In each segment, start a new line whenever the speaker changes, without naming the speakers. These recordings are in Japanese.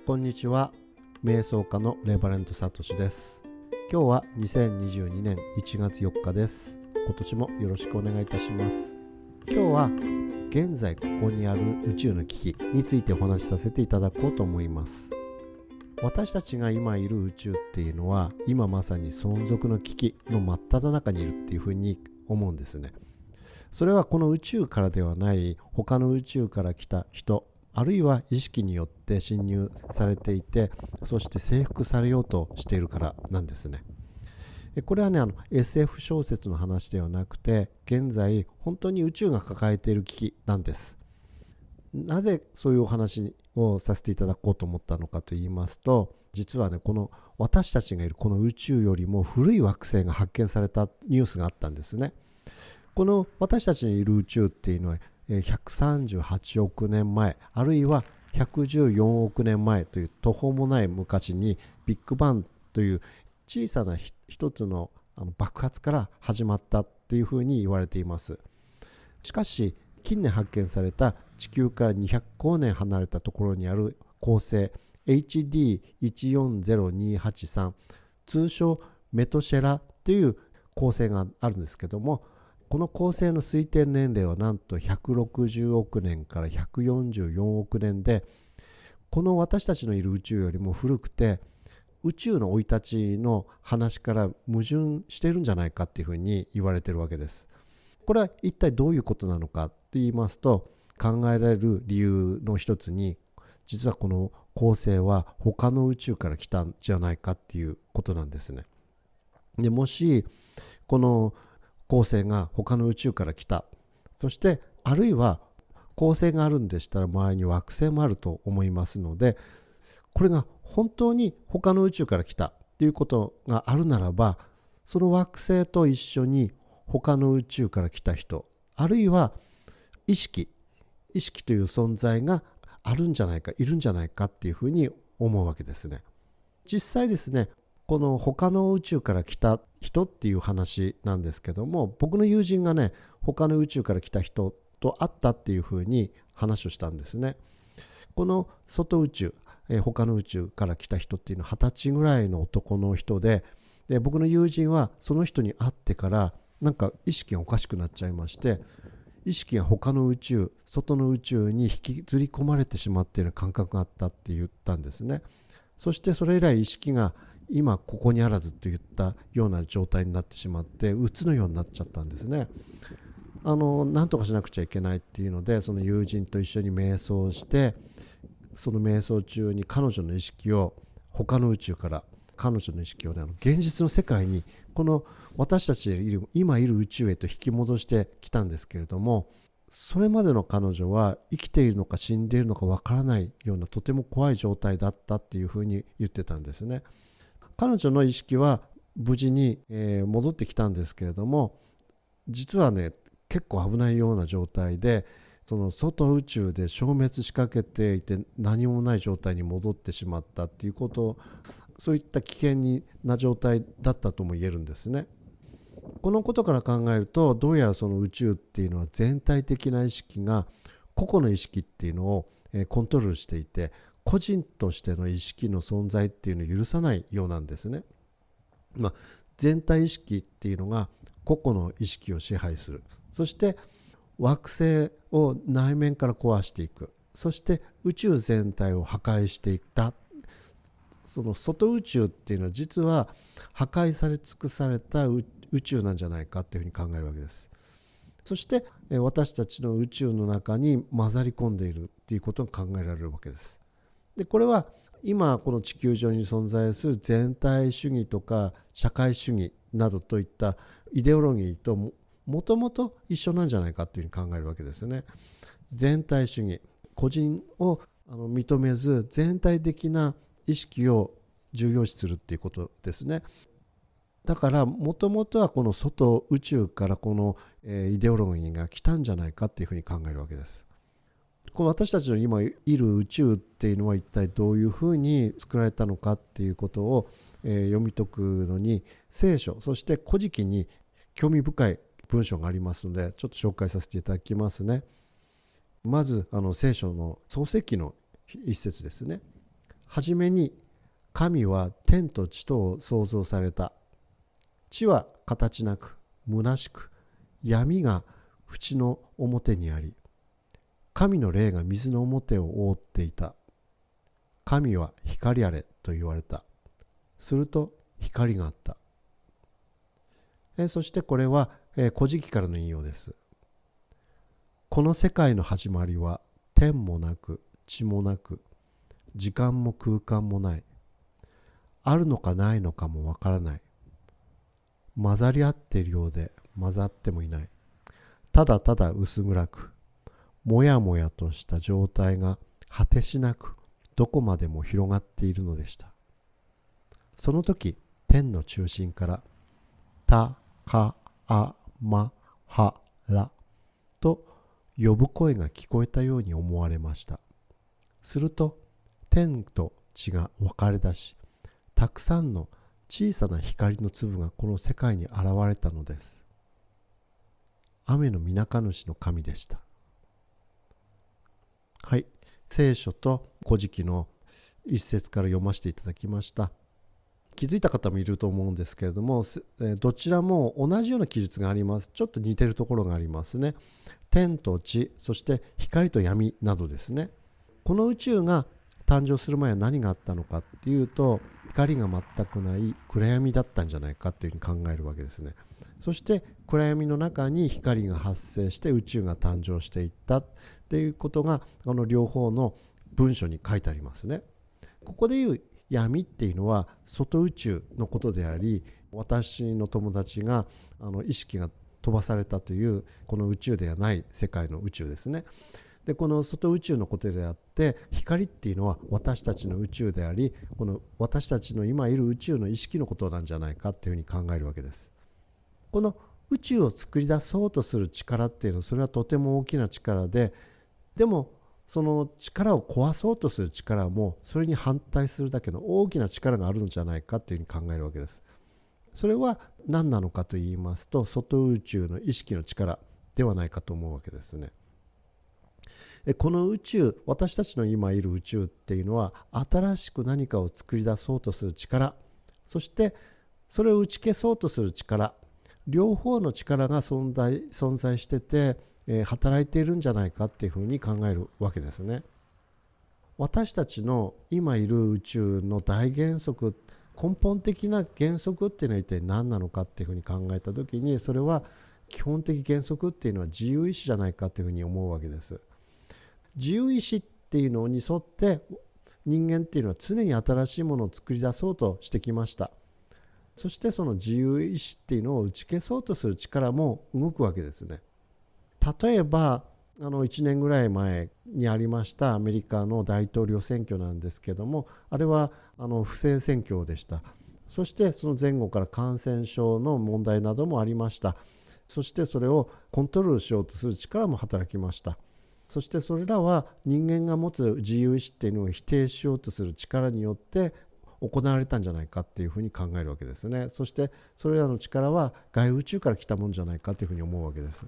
こんにちは。瞑想家のレバレントサトシです。今日は2022年1月4日です。今年もよろしくお願いいたします。今日は現在ここにある宇宙の危機についてお話しさせていただこうと思います。私たちが今いる宇宙っていうのは今まさに存続の危機の真っ只中にいるっていうふうに思うんですね。それはこの宇宙からではない他の宇宙から来た人、あるいは意識によって侵入されていて、そして征服されようとしているからなんですね。これはね、SF 小説の話ではなくて、現在本当に宇宙が抱えている危機なんです。なぜそういうお話をさせていただこうと思ったのかと言いますと、実はね、この私たちがいるこの宇宙よりも古い惑星が発見されたニュースがあったんですね。この私たちにいる宇宙っていうのは138億年前、あるいは114億年前という途方もない昔にビッグバンという小さな一つの爆発から始まったっていうふうに言われています。しかし近年発見された地球から200光年離れたところにある恒星 HD140283、 通称メトシェラという恒星があるんですけども、この恒星の推定年齢はなんと160億年から144億年で、この私たちのいる宇宙よりも古くて、宇宙の生い立ちの話から矛盾しているんじゃないかっていうふうに言われているわけです。これは一体どういうことなのかと言いますと、考えられる理由の一つに、実はこの恒星は他の宇宙から来たんじゃないかっていうことなんですね。でもしこの恒星が他の宇宙から来た、そしてあるいは恒星があるんでしたら周りに惑星もあると思いますので、これが本当に他の宇宙から来たということがあるならば、その惑星と一緒に他の宇宙から来た人、あるいは意識という存在があるんじゃないか、いるんじゃないかっていうふうに思うわけですね。実際ですね、この他の宇宙から来た人っていう話なんですけども、僕の友人がね、他の宇宙から来た人と会ったっていうふうに話をしたんですね。この外宇宙、他の宇宙から来た人っていうのは20歳ぐらいの男の人で、僕の友人はその人に会ってからなんか意識がおかしくなっちゃいまして、意識が他の宇宙、外の宇宙に引きずり込まれてしまっている感覚があったって言ったんですね。そしてそれ以来意識が今ここにあらずといったような状態になってしまって、鬱のようになっちゃったんですね。なんとかしなくちゃいけないっていうので、その友人と一緒に瞑想して、その瞑想中に彼女の意識を他の宇宙から、彼女の意識をね、現実の世界に、この私たちがいる今いる宇宙へと引き戻してきたんですけれども、それまでの彼女は生きているのか死んでいるのかわからないようなとても怖い状態だったっていうふうに言ってたんですね。彼女の意識は無事に戻ってきたんですけれども、実はね、結構危ないような状態で、その外宇宙で消滅しかけていて何もない状態に戻ってしまったっていうこと、そういった危険な状態だったとも言えるんですね。このことから考えると、どうやらその宇宙っていうのは全体的な意識が個々の意識っていうのをコントロールしていて、個人としての意識の存在っていうのを許さないようなんですね。全体意識っていうのが個々の意識を支配する。そして惑星を内面から壊していく。そして宇宙全体を破壊していった。その外宇宙っていうのは実は破壊され尽くされた宇宙なんじゃないかっていうふうに考えるわけです。そして私たちの宇宙の中に混ざり込んでいるっていうことが考えられるわけです。でこれは今この地球上に存在する全体主義とか社会主義などといったイデオロギーともともと一緒なんじゃないかというふうに考えるわけですね。全体主義、個人を認めず全体的な意識を重要視するっていうことですね。だからもともとはこの外宇宙からこのイデオロギーが来たんじゃないかっていうふうに考えるわけです。この私たちの今いる宇宙っていうのは一体どういうふうに作られたのかっていうことを読み解くのに、聖書、そして古事記に興味深い文章がありますので、ちょっと紹介させていただきますね。まず聖書の創世記の一節ですね。じめに神は天と地とを創造された。地は形なく虚しく、闇が淵の表にあり、神の霊が水の表を覆っていた。神は光あれと言われた。すると光があった。そしてこれは古事記からの引用です。この世界の始まりは天もなく地もなく、時間も空間もない。あるのかないのかもわからない。混ざり合っているようで混ざってもいない。ただただ薄暗く、もやもやとした状態が果てしなくどこまでも広がっているのでした。その時、天の中心からたかあまはらと呼ぶ声が聞こえたように思われました。すると天と地が分かれ出し、たくさんの小さな光の粒がこの世界に現れたのです。雨のみなか主の神でした。はい、聖書と古事記の一節から読ませていただきました。気づいた方もいると思うんですけれども、どちらも同じような記述があります。ちょっと似てるところがありますね。天と地、そして光と闇などですね。この宇宙が誕生する前は何があったのかっていうと、光が全くない暗闇だったんじゃないかっていうふうに考えるわけですね。そして暗闇の中に光が発生して宇宙が誕生していったっていうことが、両方の文書に書いてありますね。ここでいう闇っていうのは外宇宙のことであり、私の友達が意識が飛ばされたというこの宇宙ではない世界の宇宙ですね。でこの外宇宙のことであって、光っていうのは私たちの宇宙であり、この私たちの今いる宇宙の意識のことなんじゃないかっていうふうに考えるわけです。この宇宙を作り出そうとする力っていうのは、それはとても大きな力で、でもその力を壊そうとする力もそれに反対するだけの大きな力があるのじゃないかっていうふうに考えるわけです。それは何なのかと言いますと、外宇宙の意識の力ではないかと思うわけですね。この宇宙、私たちの今いる宇宙っていうのは新しく何かを作り出そうとする力、そしてそれを打ち消そうとする力、両方の力が存在してて、働いているんじゃないかっていうふうに考えるわけですね。私たちの今いる宇宙の大原則、根本的な原則っていうのは一体何なのかっていうふうに考えたときに、それは基本的原則っていうのは自由意志じゃないかっていうふうに思うわけです。自由意志っていうのに沿って人間っていうのは常に新しいものを作り出そうとしてきました。そしてその自由意志っていうのを打ち消そうとする力も動くわけですね。例えば1年ぐらい前にありましたアメリカの大統領選挙なんですけども、あれは不正選挙でした。そしてその前後から感染症の問題などもありました。そしてそれをコントロールしようとする力も働きました。そしてそれらは人間が持つ自由意志っていうのを否定しようとする力によって行われたんじゃないかっていうふうに考えるわけですね。そしてそれらの力は外宇宙から来たものじゃないかというふうに思うわけです。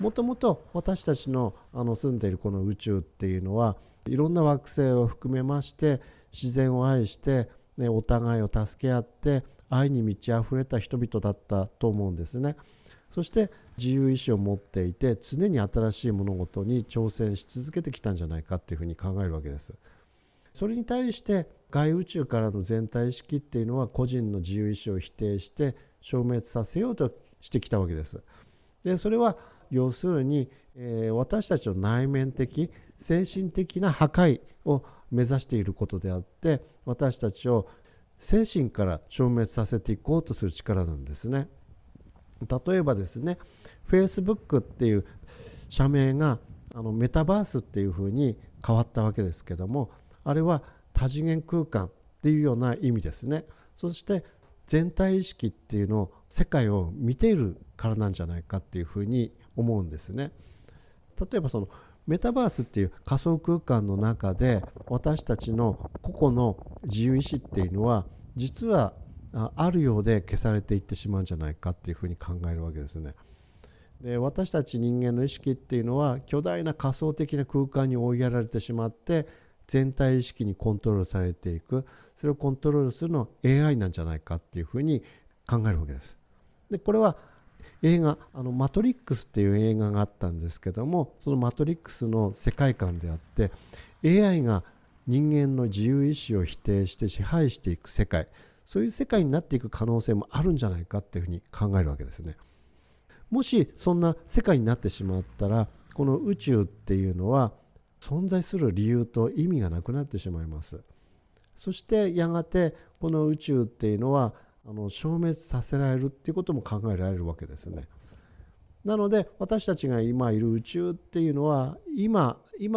もともと私たちの住んでいるこの宇宙っていうのはいろんな惑星を含めまして自然を愛して、お互いを助け合って愛に満ち溢れた人々だったと思うんですね。そして自由意志を持っていて常に新しい物事に挑戦し続けてきたんじゃないかっていうふうに考えるわけです。それに対して外宇宙からの全体意識っていうのは個人の自由意志を否定して消滅させようとしてきたわけです。でそれは要するに、私たちの内面的精神的な破壊を目指していることであって、私たちを精神から消滅させていこうとする力なんですね。例えばですね、Facebook っていう社名がメタバースっていうふうに変わったわけですけども、あれは多次元空間っていうような意味ですね。そして全体意識っていうのを世界を見ているからなんじゃないかっていうふうに思うんですね。例えばそのメタバースっていう仮想空間の中で私たちの個々の自由意志っていうのは実はあるようで消されていってしまうんじゃないかっていうふうに考えるわけですね。で私たち人間の意識っていうのは巨大な仮想的な空間に追いやられてしまって全体意識にコントロールされていく、それをコントロールするのは AI なんじゃないかっていうふうに考えるわけです。でこれは映画マトリックスっていう映画があったんですけども、そのマトリックスの世界観であって、 AI が人間の自由意志を否定して支配していく世界、そういう世界になっていく可能性もあるんじゃないかっていうふうに考えるわけですね。もしそんな世界になってしまったら、この宇宙っていうのは存在する理由と意味がなくなってしまいます。そしてやがてこの宇宙っていうのは消滅させられるっていうことも考えられるわけですね。なので私たちが今いる宇宙っていうのは今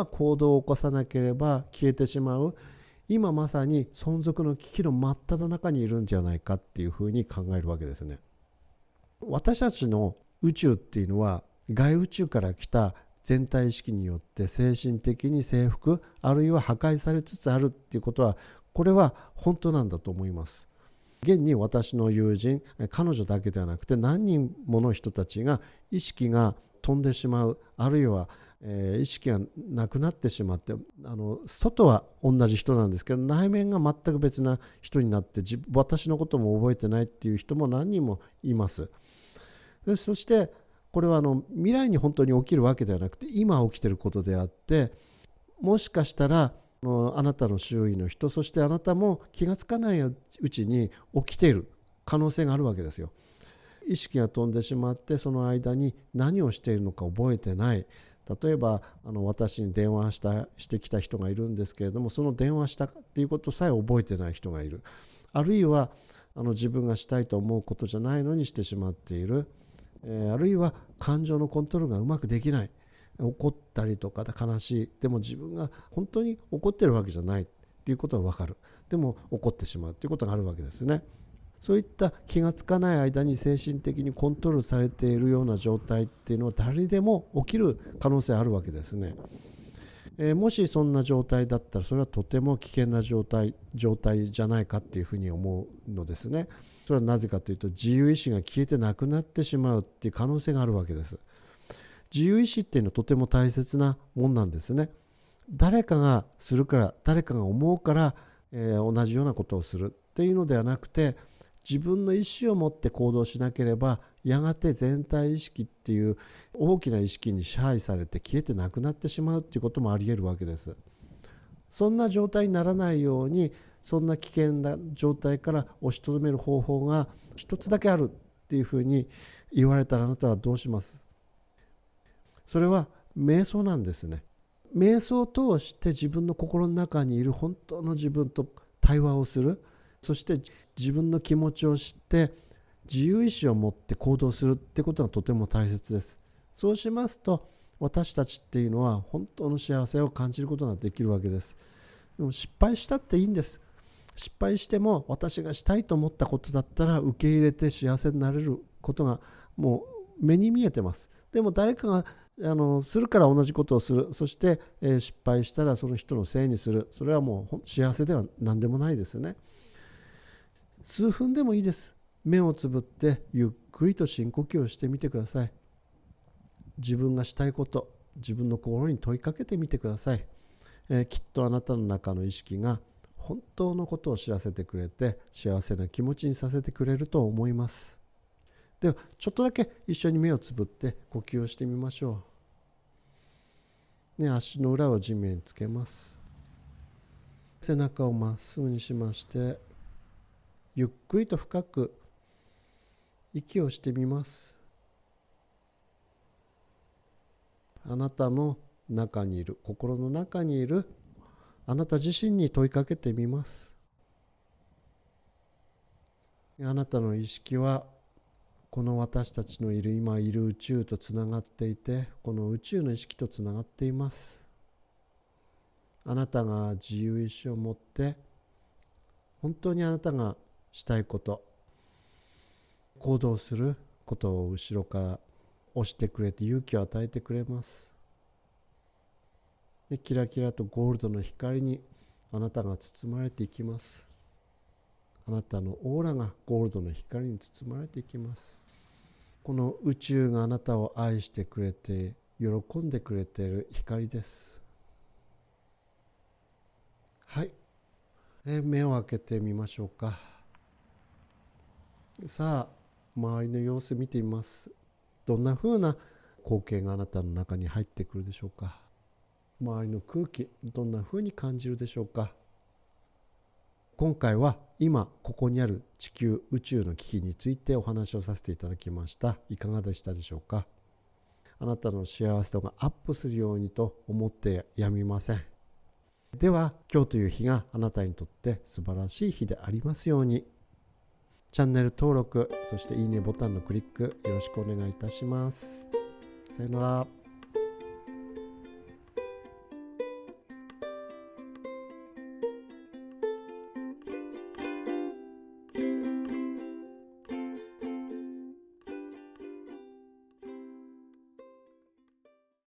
行動を起こさなければ消えてしまう、今まさに存続の危機の真っ只中にいるんじゃないかっていうふうに考えるわけですね。私たちの宇宙っていうのは外宇宙から来た全体意識によって精神的に征服あるいは破壊されつつあるっていうことは、これは本当なんだと思います。現に私の友人、彼女だけではなくて何人もの人たちが意識が飛んでしまう、あるいは、意識がなくなってしまって、外は同じ人なんですけど内面が全く別な人になって私のことも覚えてないっていう人も何人もいます。そしてこれは未来に本当に起きるわけではなくて今起きていることであって、もしかしたらあなたの周囲の人、そしてあなたも気がつかないうちに起きている可能性があるわけですよ。意識が飛んでしまってその間に何をしているのか覚えてない。例えば私に電話してきた人がいるんですけれども、その電話したっていうことさえ覚えてない人がいる。あるいは自分がしたいと思うことじゃないのにしてしまっている。あるいは感情のコントロールがうまくできない、怒ったりとか悲しい、でも自分が本当に怒ってるわけじゃないっていうことは分かる、でも怒ってしまうっていうことがあるわけですね。そういった気がつかない間に精神的にコントロールされているような状態っていうのは誰にでも起きる可能性あるわけですね。もしそんな状態だったらそれはとても危険な状態じゃないかっていうふうに思うのですね。それはなぜかというと、自由意志が消えてなくなってしまうっていう可能性があるわけです。自由意志っていうのはとても大切なもんなんですね。誰かがするから、誰かが思うから、同じようなことをするっていうのではなくて、自分の意思を持って行動しなければやがて全体意識っていう大きな意識に支配されて消えてなくなってしまうっていうこともあり得るわけです。そんな状態にならないように、そんな危険な状態から押しとどめる方法が一つだけあるっていうふうに言われたら、あなたはどうします？それは瞑想なんですね。瞑想を通して自分の心の中にいる本当の自分と対話をする。そして自分の気持ちを知って自由意志を持って行動するってことがとても大切です。そうしますと私たちっていうのは本当の幸せを感じることができるわけです。でも失敗したっていいんです。失敗しても私がしたいと思ったことだったら受け入れて幸せになれることがもう目に見えてます。でも誰かがするから同じことをする。そして、失敗したらその人のせいにする。それはもう幸せでは何でもないですね。数分でもいいです。目をつぶってゆっくりと深呼吸をしてみてください。自分がしたいこと、自分の心に問いかけてみてください。きっとあなたの中の意識が本当のことを知らせてくれて幸せな気持ちにさせてくれると思います。ではちょっとだけ一緒に目をつぶって呼吸をしてみましょう。足の裏を地面につけます。背中をまっすぐにしましてゆっくりと深く息をしてみます。あなたの中にいる、心の中にいるあなた自身に問いかけてみます。あなたの意識はこの私たちの今いる宇宙とつながっていて、この宇宙の意識とつながっています。あなたが自由意志を持って本当にあなたがしたいこと、行動することを後ろから押してくれて勇気を与えてくれます。でキラキラとゴールドの光にあなたが包まれていきます。あなたのオーラがゴールドの光に包まれていきます。この宇宙があなたを愛してくれて喜んでくれている光です。はい、目を開けてみましょうか。さあ、周りの様子見てみます。どんな風な光景があなたの中に入ってくるでしょうか。周りの空気、どんな風に感じるでしょうか。今回は今ここにある地球宇宙の危機についてお話をさせていただきました。いかがでしたでしょうか。あなたの幸せ度がアップするようにと思ってやみません。では今日という日があなたにとって素晴らしい日でありますように。チャンネル登録、そしていいねボタンのクリックよろしくお願いいたします。さよなら。